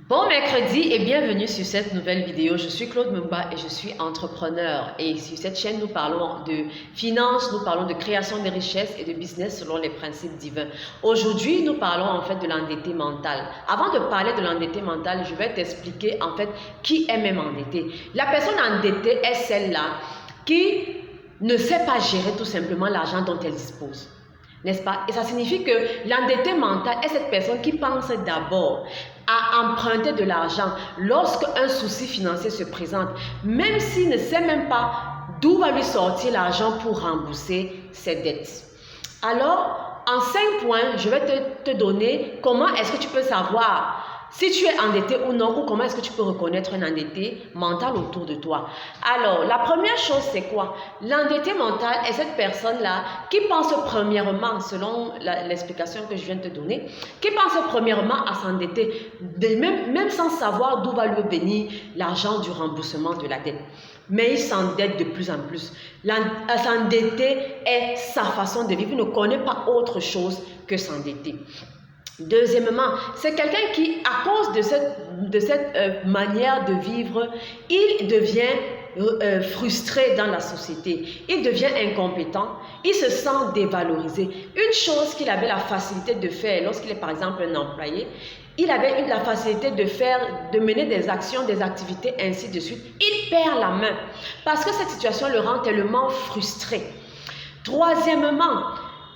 Bon mercredi et bienvenue sur cette nouvelle vidéo. Je suis Claude Mumba et je suis entrepreneur. Et sur cette chaîne, nous parlons de finances, nous parlons de création de richesses et de business selon les principes divins. Aujourd'hui, nous parlons en fait de l'endetté mental. Avant de parler de l'endetté mental, je vais t'expliquer en fait qui est même endetté. La personne endettée est celle-là qui ne sait pas gérer tout simplement l'argent dont elle dispose. N'est-ce pas? Et ça signifie que l'endetté mental est cette personne qui pense d'abord à emprunter de l'argent lorsque un souci financier se présente, même s'il ne sait même pas d'où va lui sortir l'argent pour rembourser ses dettes. Alors, en 5 points, je vais te donner comment est-ce que tu peux savoir si tu es endetté ou non, ou comment est-ce que tu peux reconnaître un endetté mental autour de toi. Alors, la première chose, c'est quoi? L'endetté mental est cette personne-là qui pense premièrement, selon l'explication que je viens de te donner, qui pense premièrement à s'endetter, même sans savoir d'où va lui venir l'argent du remboursement de la dette. Mais il s'endette de plus en plus. S'endetter est sa façon de vivre. Il ne connaît pas autre chose que s'endetter. Deuxièmement, c'est quelqu'un qui, à cause de cette manière de vivre, il devient frustré dans la société, il devient incompétent, il se sent dévalorisé. Une chose qu'il avait la facilité de faire lorsqu'il est par exemple un employé, il avait la facilité de mener des actions, des activités, ainsi de suite. Il perd la main parce que cette situation le rend tellement frustré. Troisièmement,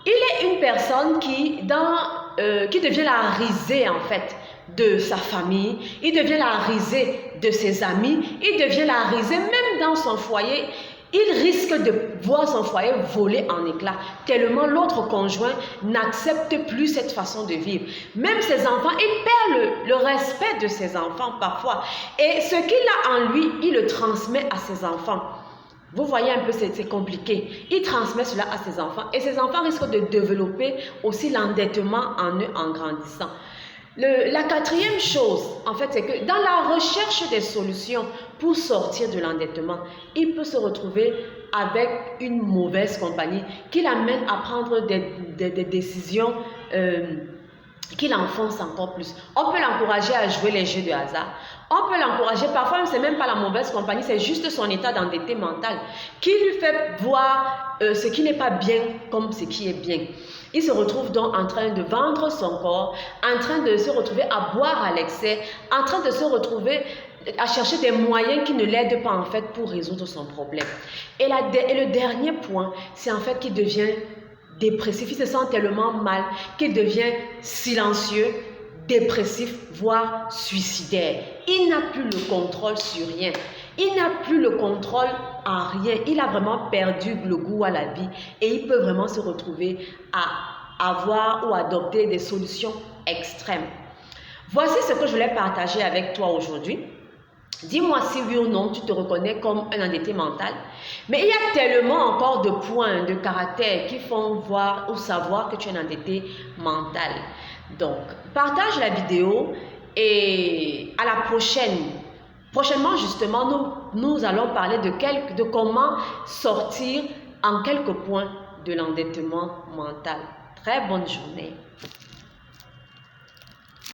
il est une personne qui devient la risée en fait de sa famille, il devient la risée de ses amis, il devient la risée même dans son foyer. Il risque de voir son foyer voler en éclats, tellement l'autre conjoint n'accepte plus cette façon de vivre. Même ses enfants, il perd le respect de ses enfants parfois. Et ce qu'il a en lui, il le transmet à ses enfants. Vous voyez un peu, c'est compliqué. Il transmet cela à ses enfants et ses enfants risquent de développer aussi l'endettement en eux en grandissant. La quatrième chose, en fait, c'est que dans la recherche des solutions pour sortir de l'endettement, il peut se retrouver avec une mauvaise compagnie qui l'amène à prendre des décisions qui l'enfonce encore plus. On peut l'encourager à jouer les jeux de hasard. On peut l'encourager, parfois ce n'est même pas la mauvaise compagnie, c'est juste son état d'endetté mental qui lui fait voir ce qui n'est pas bien comme ce qui est bien. Il se retrouve donc en train de vendre son corps, en train de se retrouver à boire à l'excès, en train de se retrouver à chercher des moyens qui ne l'aident pas en fait pour résoudre son problème. Et le dernier point, c'est en fait qu'il devient dépressif, il se sent tellement mal qu'il devient silencieux, dépressif, voire suicidaire. Il n'a plus le contrôle sur rien. Il n'a plus le contrôle à rien. Il a vraiment perdu le goût à la vie et il peut vraiment se retrouver à avoir ou adopter des solutions extrêmes. Voici ce que je voulais partager avec toi aujourd'hui. Dis-moi si oui ou non tu te reconnais comme un endetté mental. Mais il y a tellement encore de points, de caractères qui font voir ou savoir que tu es un endetté mental. Donc, partage la vidéo et à la prochaine. Prochainement, justement, nous allons parler de comment sortir en quelques points de l'endettement mental. Très bonne journée.